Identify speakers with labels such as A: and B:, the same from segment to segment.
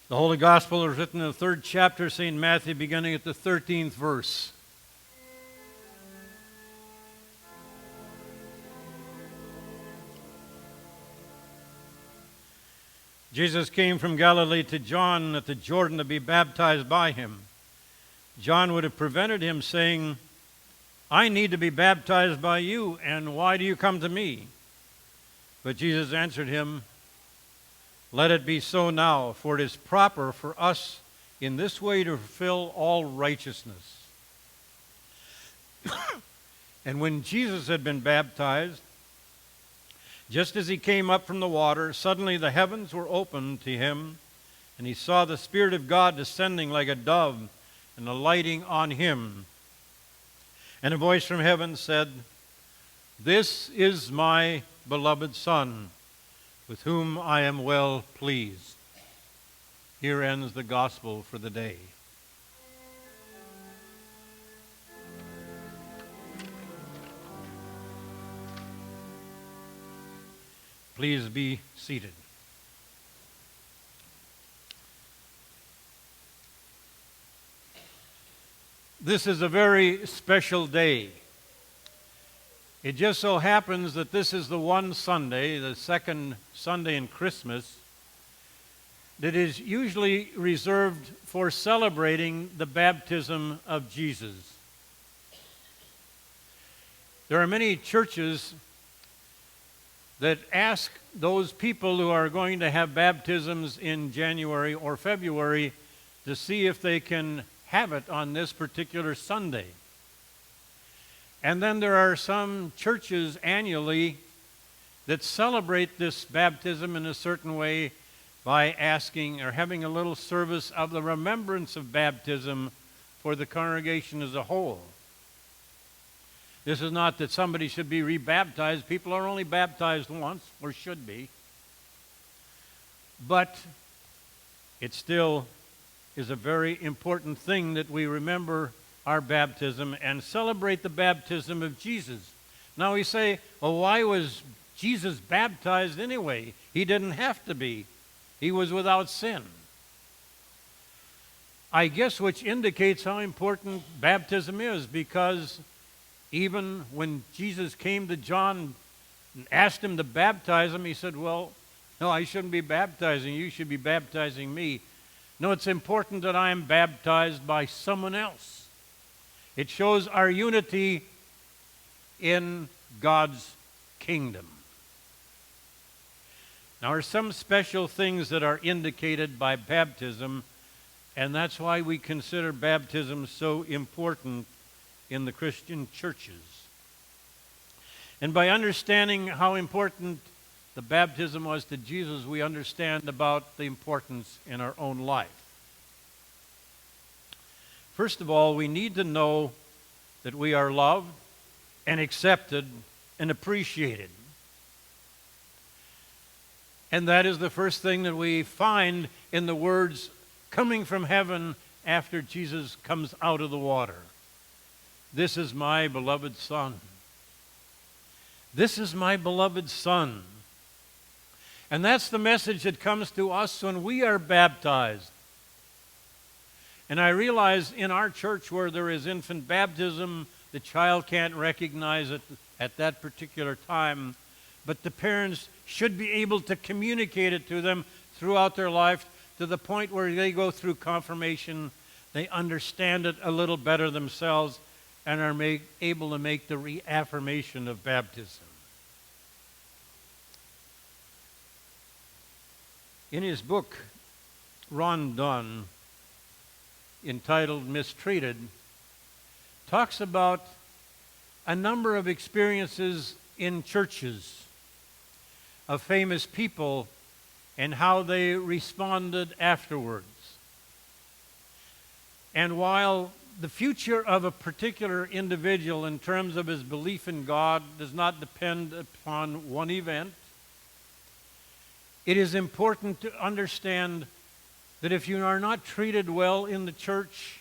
A: The Holy Gospel is written in the 3rd chapter of St. Matthew, beginning at the 13th verse. Jesus came from Galilee to John at the Jordan to be baptized by him. John would have prevented him, saying, "I need to be baptized by you, and why do you come to me?" But Jesus answered him, "Let it be so now, for it is proper for us in this way to fulfill all righteousness." And when Jesus had been baptized, just as he came up from the water, suddenly the heavens were opened to him, and he saw the Spirit of God descending like a dove and alighting on him. And a voice from heaven said, "This is my beloved Son, with whom I am well pleased." Here ends the gospel for the day. Please be seated. This is a very special day. It just so happens that this is the one Sunday, the second Sunday in Christmas, that is usually reserved for celebrating the baptism of Jesus. There are many churches that ask those people who are going to have baptisms in January or February to see if they can have it on this particular Sunday. And then there are some churches annually that celebrate this baptism in a certain way by asking or having a little service of the remembrance of baptism for the congregation as a whole. This is not that somebody should be rebaptized. People are only baptized once, or should be. But it still is a very important thing that we remember our baptism and celebrate the baptism of Jesus. Now we say, well, why was Jesus baptized anyway? He didn't have to be. He was without sin. I guess which indicates how important baptism is, because even when Jesus came to John and asked him to baptize him, he said, "Well, no, I shouldn't be baptizing you. You should be baptizing me." No, it's important that I am baptized by someone else. It shows our unity in God's kingdom. Now, there are some special things that are indicated by baptism, and that's why we consider baptism so important in the Christian churches. And by understanding how important the baptism was to Jesus, we understand about the importance in our own life. First of all, we need to know that we are loved and accepted and appreciated. And that is the first thing that we find in the words coming from heaven after Jesus comes out of the water. "This is my beloved Son." This is my beloved Son. And that's the message that comes to us when we are baptized. And I realize in our church where there is infant baptism, the child can't recognize it at that particular time, but the parents should be able to communicate it to them throughout their life to the point where they go through confirmation, they understand it a little better themselves and are able to make the reaffirmation of baptism. In his book, Ron Dunn, entitled "Mistreated," talks about a number of experiences in churches of famous people and how they responded afterwards. And while the future of a particular individual in terms of his belief in God does not depend upon one event, it is important to understand that if you are not treated well in the church,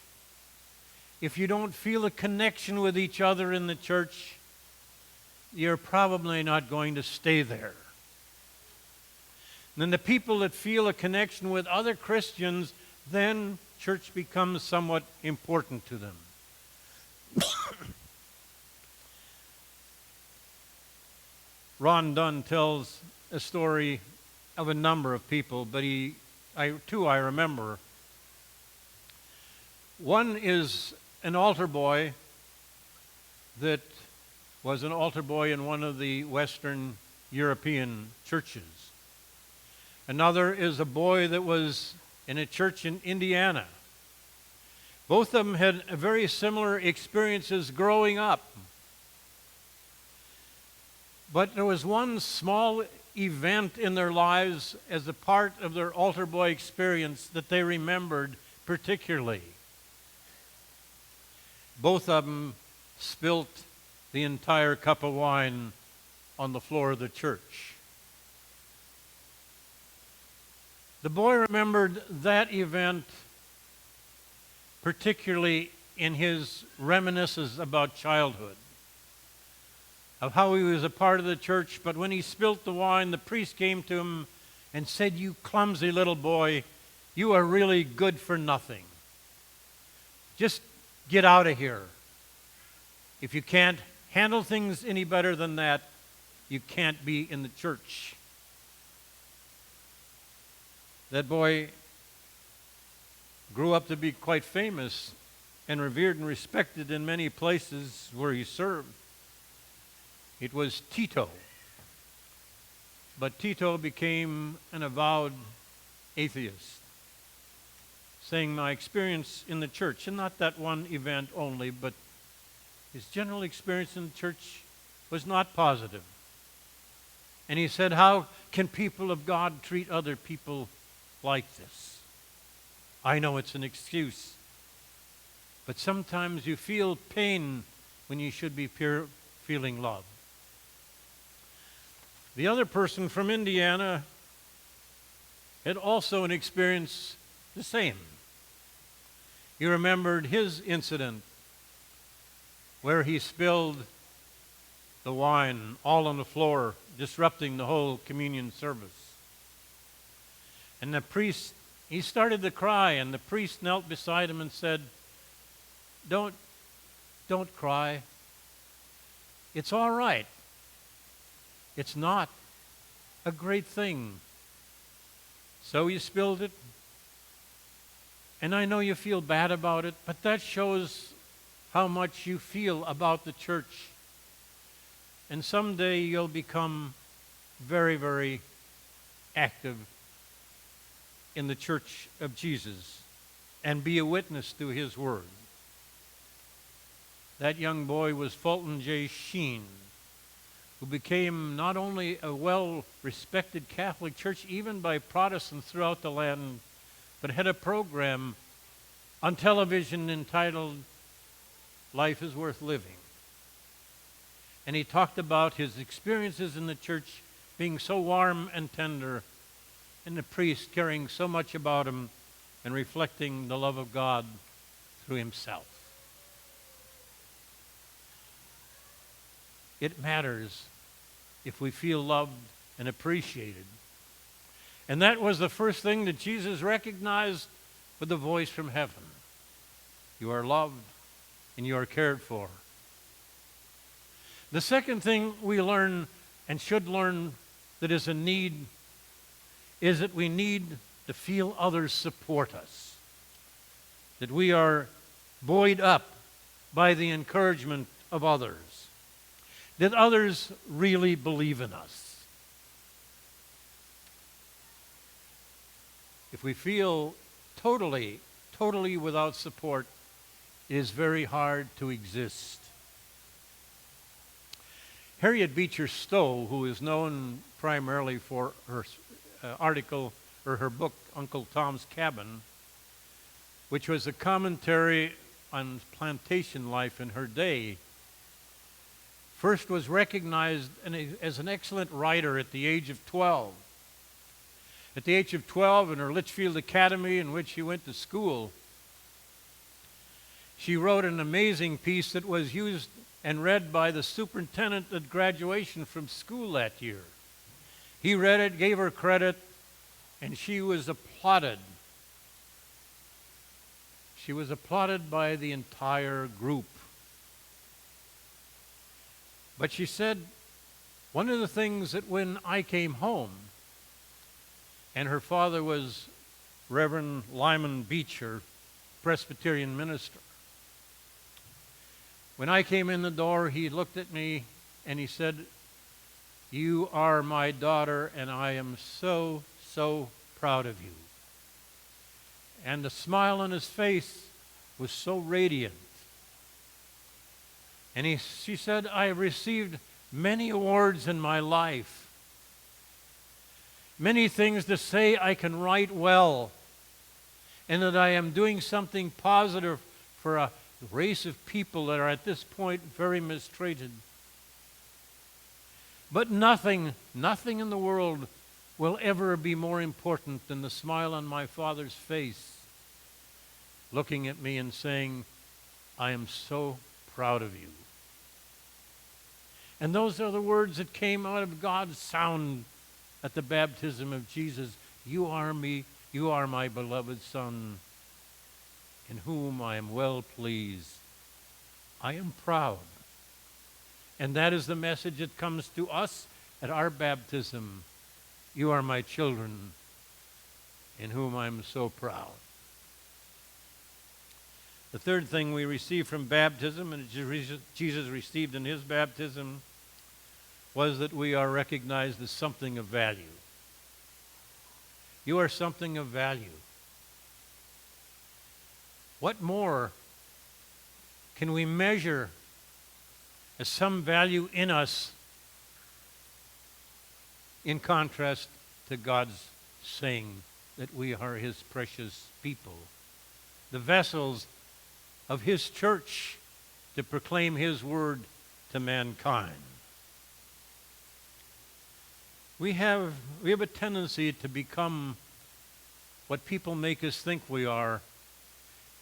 A: if you don't feel a connection with each other in the church, you're probably not going to stay there. And the people that feel a connection with other Christians, then church becomes somewhat important to them. Ron Dunn tells a story of a number of people, but I remember. One is an altar boy that was an altar boy in one of the Western European churches. Another is a boy that was in a church in Indiana. Both of them had very similar experiences growing up. But there was one small event in their lives as a part of their altar boy experience that they remembered particularly. Both of them spilt the entire cup of wine on the floor of the church. The boy remembered that event particularly in his reminiscences about childhood, of how he was a part of the church, but when he spilt the wine, the priest came to him and said, "You clumsy little boy, you are really good for nothing. Just get out of here. If you can't handle things any better than that, you can't be in the church." That boy grew up to be quite famous and revered and respected in many places where he served. It was Tito. But Tito became an avowed atheist, saying, "My experience in the church," and not that one event only, but his general experience in the church was not positive. And he said, "How can people of God treat other people like this? I know it's an excuse, but sometimes you feel pain when you should be feeling love." The other person from Indiana had also an experience the same. He remembered his incident where he spilled the wine all on the floor, disrupting the whole communion service. And the priest, he started to cry, and the priest knelt beside him and said, Don't cry. It's all right. It's not a great thing. So you spilled it, and I know you feel bad about it, but that shows how much you feel about the church. And someday you'll become very, very active in the church of Jesus and be a witness to his word. That young boy was Fulton J. Sheen, who became not only a well-respected Catholic church, even by Protestants throughout the land, but had a program on television entitled Life is Worth Living. And he talked about his experiences in the church being so warm and tender, and the priest caring so much about him and reflecting the love of God through himself. It matters if we feel loved and appreciated. And that was the first thing that Jesus recognized with the voice from heaven. You are loved and you are cared for. The second thing we learn and should learn that is a need is that we need to feel others support us. That we are buoyed up by the encouragement of others. That others really believe in us. If we feel totally without support, it is very hard to exist. Harriet Beecher Stowe, who is known primarily for her article or her book, Uncle Tom's Cabin, which was a commentary on plantation life in her day, first was recognized as an excellent writer at the age of 12. At the age of 12, in her Litchfield Academy, in which she went to school, she wrote an amazing piece that was used and read by the superintendent at graduation from school that year. He read it, gave her credit, And she was applauded. She was applauded by the entire group. But she said, one of the things that when I came home, and her father was Reverend Lyman Beecher, Presbyterian minister. When I came in the door, he looked at me and he said, "You are my daughter, and I am so, so proud of you." And the smile on his face was so radiant. And she said, "I have received many awards in my life. Many things to say I can write well, and that I am doing something positive for a race of people that are at this point very mistreated. But nothing in the world will ever be more important than the smile on my father's face, looking at me and saying, 'I am so proud of you.'" And those are the words that came out of God's sound at the baptism of Jesus. "You are my beloved Son, in whom I am well pleased. I am proud." And that is the message that comes to us at our baptism. "You are my children, in whom I am so proud." The third thing we receive from baptism, and Jesus received in his baptism, was that we are recognized as something of value. You are something of value. What more can we measure as some value in us in contrast to God's saying that we are his precious people, the vessels of his church to proclaim his word to mankind? We have a tendency to become what people make us think we are,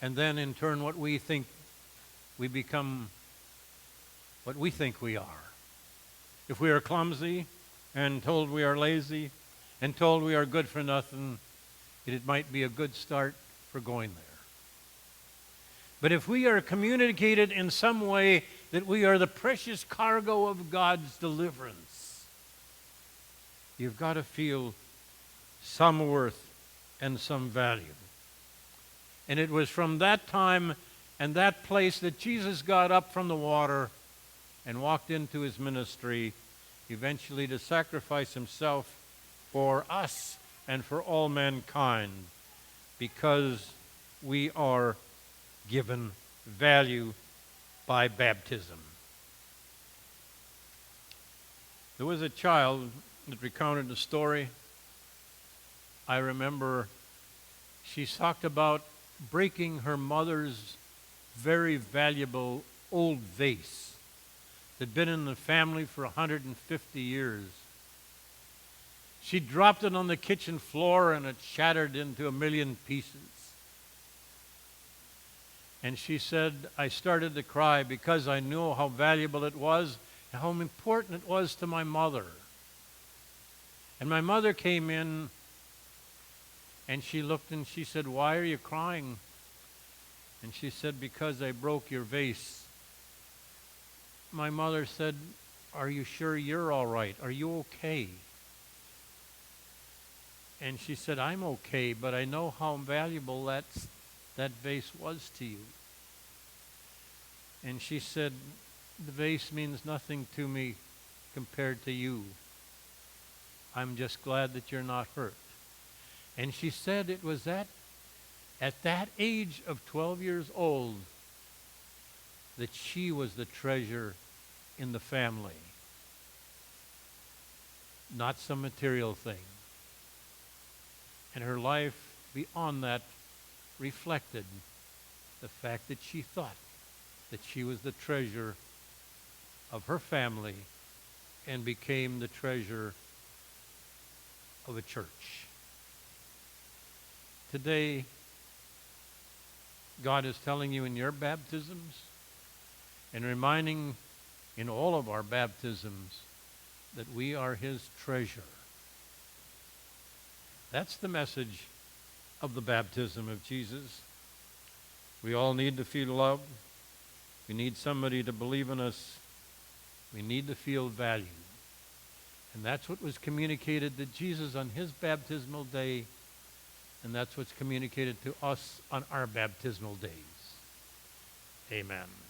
A: and then in turn what we think we become what we think we are. If we are clumsy and told we are lazy and told we are good for nothing, it might be a good start for going there. But if we are communicated in some way that we are the precious cargo of God's deliverance, you've got to feel some worth and some value. And it was from that time and that place that Jesus got up from the water and walked into his ministry, eventually to sacrifice himself for us and for all mankind, because we are given value by baptism. There was a child that recounted the story. I remember she talked about breaking her mother's very valuable old vase that had been in the family for 150 years. She dropped it on the kitchen floor and it shattered into a million pieces. And she said, "I started to cry because I knew how valuable it was and how important it was to my mother. And my mother came in and she looked and she said, 'Why are you crying?' And she said, 'Because I broke your vase.' My mother said, 'Are you sure you're all right? Are you okay?' And she said, 'I'm okay, but I know how valuable that vase was to you.' And she said, 'The vase means nothing to me compared to you. I'm just glad that you're not hurt.' And she said it was at that age of 12 years old that she was the treasure in the family, not some material thing. And her life beyond that reflected the fact that she thought that she was the treasure of her family and became the treasure of a church. Today, God is telling you in your baptisms and reminding in all of our baptisms that we are his treasure. That's the message of the baptism of Jesus. We all need to feel loved. We need somebody to believe in us. We need to feel valued. And that's what was communicated to Jesus on his baptismal day, and that's what's communicated to us on our baptismal days. Amen.